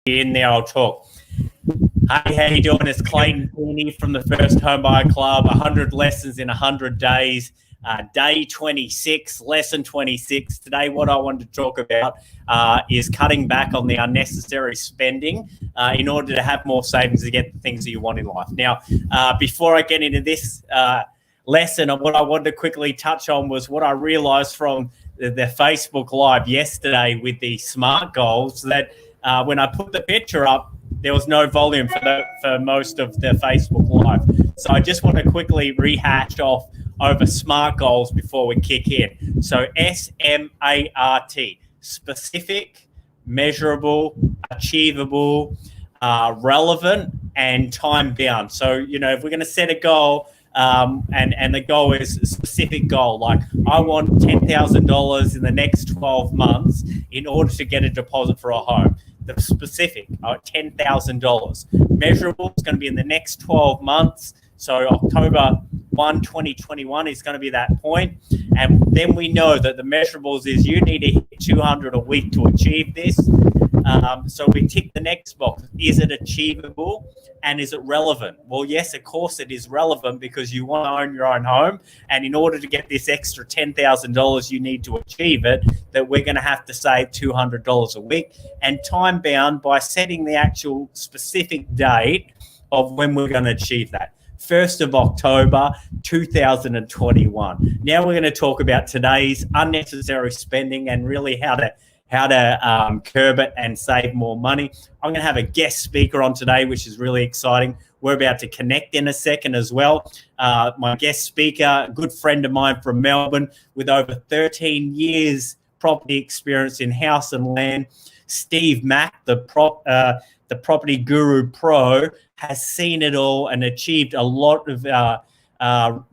In there, I'll talk. Hey, how you doing? It's Clayton Cooney from the First Home Buyer Club. 100 lessons in 100 days. Day 26, lesson 26. Today, what I wanted to talk about is cutting back on the unnecessary spending in order to have more savings to get the things that you want in life. Now, before I get into this lesson, what I wanted to quickly touch on was what I realized from the Facebook Live yesterday with the SMART goals, that when I put the picture up, there was no volume for most of the Facebook Live. So I just want to quickly rehash off over SMART goals before we kick in. So SMART, specific, measurable, achievable, relevant, and time bound. So, if we're going to set a goal, and the goal is a specific goal, like I want $10,000 in the next 12 months in order to get a deposit for a home. The specific, $10,000. Measurable is going to be in the next 12 months. So October 1, 2021 is going to be that point. And then we know that the measurables is you need to hit 200 a week to achieve this. So we tick the next box. Is it achievable and is it relevant? Well, yes, of course it is relevant because you want to own your own home. And in order to get this extra $10,000 you need to achieve it, that we're going to have to save $200 a week. And time bound by setting the actual specific date of when we're going to achieve that. 1st of October, 2021. Now we're going to talk about today's unnecessary spending and really how to curb it and save more money. I'm going to have a guest speaker on today, which is really exciting. We're about to connect in a second as well. My guest speaker, a good friend of mine from Melbourne with over 13 years property experience in house and land, Steve Mack, the Property Guru Pro, has seen it all and achieved a lot of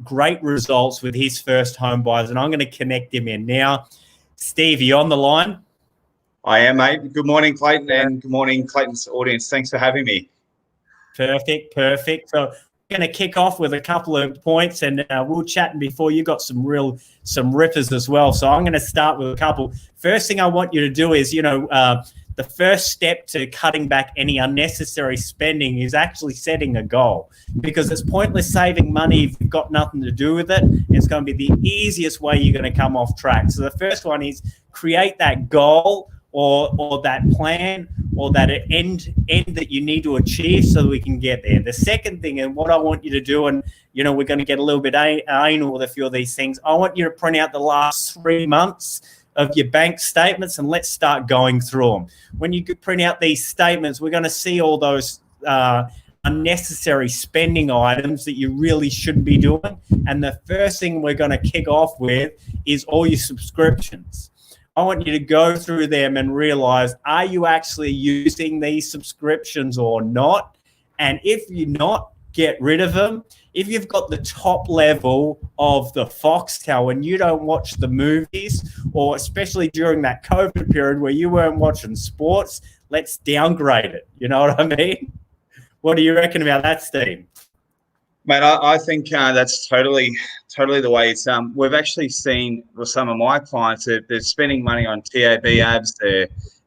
great results with his first home buyers. And I'm going to connect him in now. Steve, you on the line? I am, mate. Good morning, Clayton, and good morning, Clayton's audience. Thanks for having me. Perfect. So we're going to kick off with a couple of points, and we'll chat before. You got some rippers as well. So I'm going to start with a couple. First thing I want you to do is, the first step to cutting back any unnecessary spending is actually setting a goal, because it's pointless saving money if you've got nothing to do with it. It's going to be the easiest way you're going to come off track. So the first one is create that goal or that plan or that end that you need to achieve so that we can get there. The second thing, and what I want you to do, and we're going to get a little bit anal with a few of these things, I want you to print out the last 3 months of your bank statements, and let's start going through them. When you print out these statements, we're going to see all those unnecessary spending items that you really shouldn't be doing. And the first thing we're going to kick off with is all your subscriptions. I want you to go through them and realize, are you actually using these subscriptions or not? And if you're not, get rid of them. If you've got the top level of the Foxtel and you don't watch the movies, or especially during that COVID period where you weren't watching sports, let's downgrade it. You know what I mean? What do you reckon about that, Steve? Mate, I think that's totally the way it's. We've actually seen with some of my clients that they're spending money on TAB ads.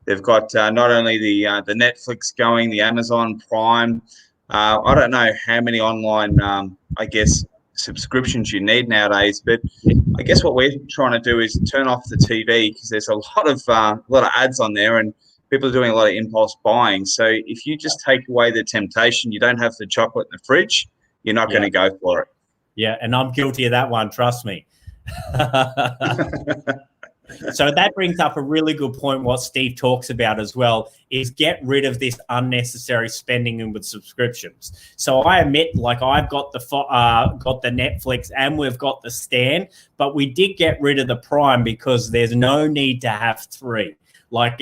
They've got not only the Netflix going, the Amazon Prime. I don't know how many online, subscriptions you need nowadays, but I guess what we're trying to do is turn off the TV, because there's a lot of ads on there, and people are doing a lot of impulse buying. So if you just take away the temptation, you don't have the chocolate in the fridge, you're not going to go for it. Yeah, and I'm guilty of that one, trust me. So that brings up a really good point. What Steve talks about as well is get rid of this unnecessary spending and with subscriptions. So I admit, like, I've got the Netflix and we've got the Stan, but we did get rid of the Prime because there's no need to have 3. Like,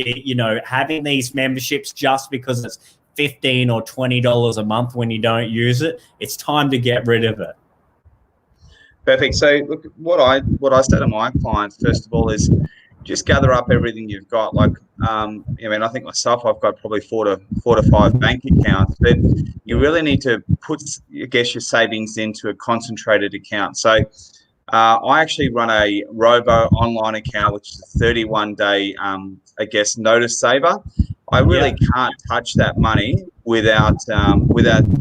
having these memberships just because it's $15 or $20 a month when you don't use it, it's time to get rid of it. Perfect. So look, what I say to my clients first of all is just gather up everything you've got. Like, I think myself, I've got probably four to five bank accounts, but you really need to put, your savings into a concentrated account. So I actually run a robo online account, which is a 31-day, notice saver. I really can't touch that money without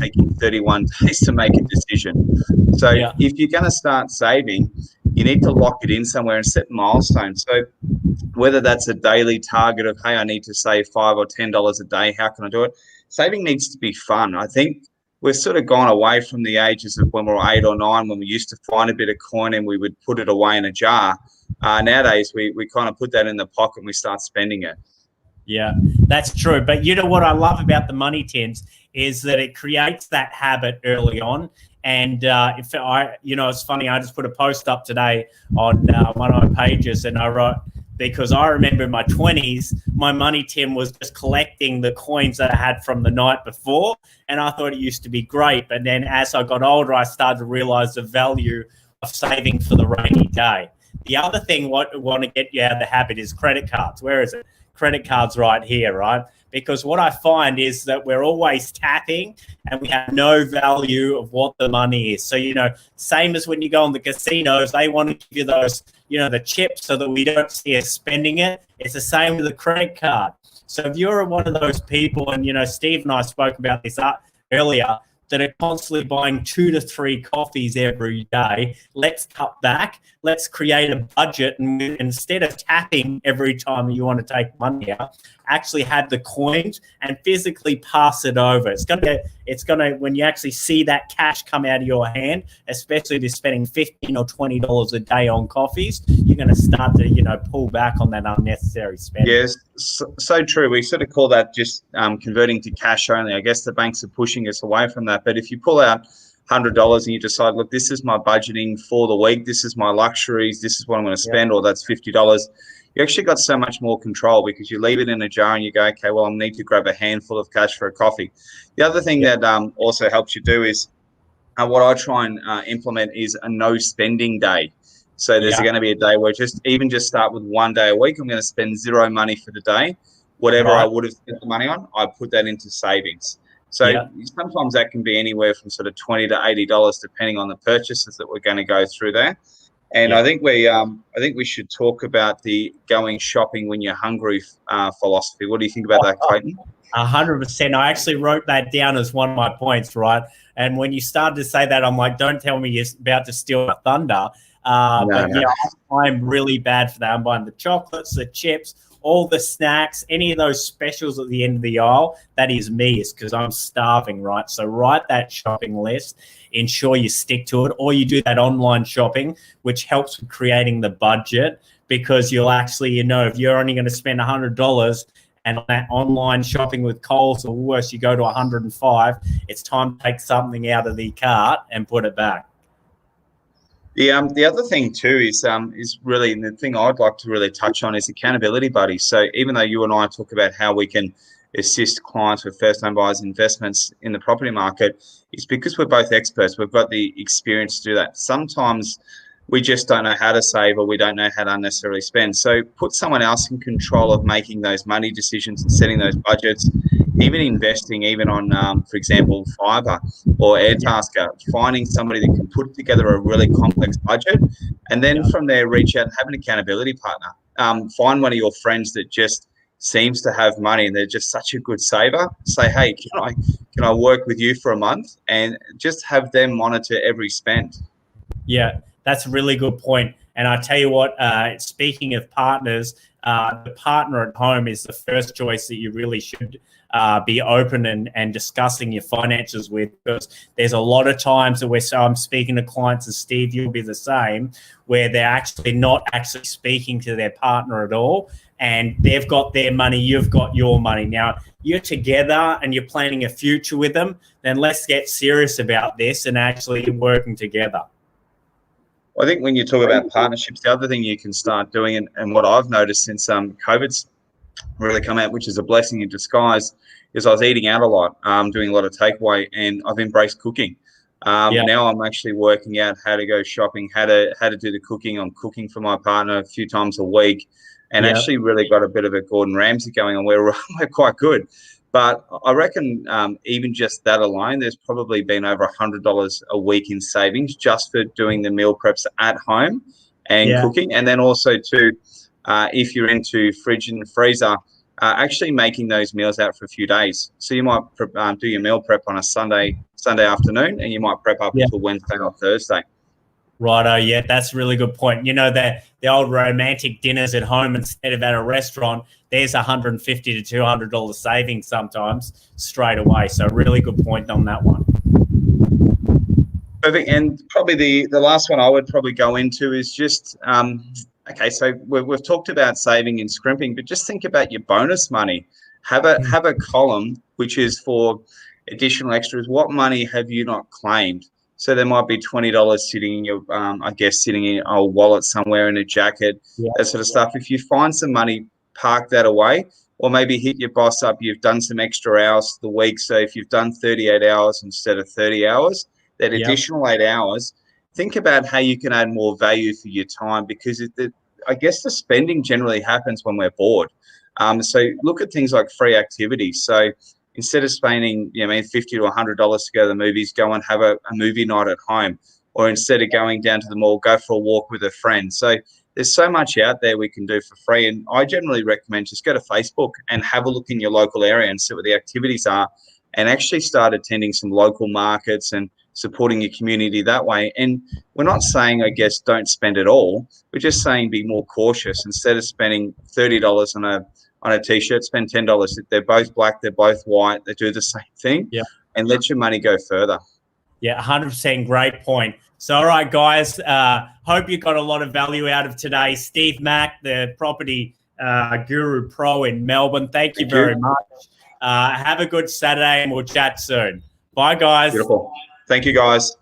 taking 31 days to make a decision. So if you're going to start saving, you need to lock it in somewhere and set milestones. So whether that's a daily target of, hey, I need to save $5 or $10 a day, how can I do it? Saving needs to be fun. I think we've sort of gone away from the ages of when we were 8 or 9, when we used to find a bit of coin and we would put it away in a jar. Nowadays, we kind of put that in the pocket and we start spending it. Yeah, that's true. But you know what I love about the money tins is that it creates that habit early on. And if I, it's funny, I just put a post up today on one of my pages, and I wrote, because I remember in my 20s, my money tin was just collecting the coins that I had from the night before. And I thought it used to be great. But then as I got older, I started to realize the value of saving for the rainy day. The other thing what I want to get you out of the habit is credit cards. Where is it? Credit cards right here, right? Because what I find is that we're always tapping and we have no value of what the money is. So, same as when you go on the casinos, they want to give you those, the chips so that we don't see us spending it. It's the same with the credit card. So if you're one of those people, and, Steve and I spoke about this earlier, that are constantly buying 2 to 3 coffees every day, let's cut back. Let's create a budget, and instead of tapping every time you want to take money out, actually have the coins and physically pass it over. It's gonna when you actually see that cash come out of your hand, especially if you're spending $15 or $20 a day on coffees, you're gonna start to pull back on that unnecessary spending. Yes, so true. We sort of call that just converting to cash only. I guess the banks are pushing us away from that. But if you pull out $100 and you decide, look, this is my budgeting for the week, this is my luxuries, this is what I'm going to spend, or that's $50, you actually got so much more control, because you leave it in a jar and you go, okay, well, I need to grab a handful of cash for a coffee. The other thing that also helps you do is what I try and implement is a no spending day. So there's going to be a day where just start with 1 day a week. I'm going to spend zero money for the day. Whatever I would have spent the money on, I put that into savings. So sometimes that can be anywhere from sort of $20 to $80, depending on the purchases that we're going to go through there. And I think we should talk about the going shopping when you're hungry philosophy. What do you think about that, Clayton? 100%. I actually wrote that down as one of my points, right? And when you started to say that, I'm like, don't tell me you're about to steal my thunder. I'm really bad for that. I'm buying the chocolates, the chips, all the snacks, any of those specials at the end of the aisle. That is me, is because I'm starving, right? So write that shopping list, ensure you stick to it, or you do that online shopping, which helps with creating the budget, because you'll actually, if you're only going to spend $100 and on that online shopping with Coles or worse, you go to 105, it's time to take something out of the cart and put it back. The other thing too is really, and the thing I'd like to really touch on is accountability buddies. So even though you and I talk about how we can assist clients with first-home buyers investments in the property market, it's because we're both experts. We've got the experience to do that. Sometimes we just don't know how to save, or we don't know how to unnecessarily spend. So put someone else in control of making those money decisions and setting those budgets, even investing, even on, for example, Fiverr or Airtasker, finding somebody that can put together a really complex budget, and then from there, reach out and have an accountability partner. Find one of your friends that just seems to have money and they're just such a good saver. Say, hey, can I work with you for a month, and just have them monitor every spend. Yeah, that's a really good point. And I tell you what, speaking of partners, the partner at home is the first choice that you really should be open and discussing your finances with, because there's a lot of times that I'm speaking to clients, and Steve, you'll be the same, where they're actually not actually speaking to their partner at all, and they've got their money, you've got your money. Now, you're together and you're planning a future with them, then let's get serious about this and actually working together. I think when you talk about partnerships, the other thing you can start doing, and what I've noticed since COVID's really come out, which is a blessing in disguise, is I was eating out a lot, doing a lot of takeaway, and I've embraced cooking. Now I'm actually working out how to go shopping, how to do the cooking. I'm cooking for my partner a few times a week, and actually really got a bit of a Gordon Ramsay going on, where we're quite good. But I reckon even just that alone, there's probably been over $100 a week in savings just for doing the meal preps at home and cooking. And then also too, if you're into fridge and freezer, actually making those meals out for a few days. So you might do your meal prep on a Sunday afternoon, and you might prep up until Wednesday or Thursday. Righto, yeah, that's a really good point. You know, the old romantic dinners at home instead of at a restaurant, there's $150 to $200 savings sometimes straight away. So really good point on that one. Perfect. And probably the last one I would probably go into is just, okay, so we've talked about saving and scrimping, but just think about your bonus money. Have a column which is for additional extras. What money have you not claimed? So there might be $20 sitting in your, sitting in a wallet somewhere in a jacket, that sort of stuff. If you find some money, park that away, or maybe hit your boss up. You've done some extra hours the week. So if you've done 38 hours instead of 30 hours, that additional 8 hours, think about how you can add more value for your time, because I guess the spending generally happens when we're bored. So look at things like free activities. So instead of spending, $50 to $100 to go to the movies, go and have a movie night at home. Or instead of going down to the mall, go for a walk with a friend. So there's so much out there we can do for free. And I generally recommend just go to Facebook and have a look in your local area and see what the activities are, and actually start attending some local markets and supporting your community that way. And we're not saying, I guess, don't spend it all. We're just saying be more cautious. Instead of spending $30 on a t-shirt, spend $10. They're both black, they're both white, they do the same thing. And let your money go further. Yeah, 100%. Great point. So, all right, guys, hope you got a lot of value out of today. Steve Mack, the property guru pro in Melbourne, thank you very much. Have a good Saturday, and we'll chat soon. Bye, guys. Beautiful. Thank you, guys.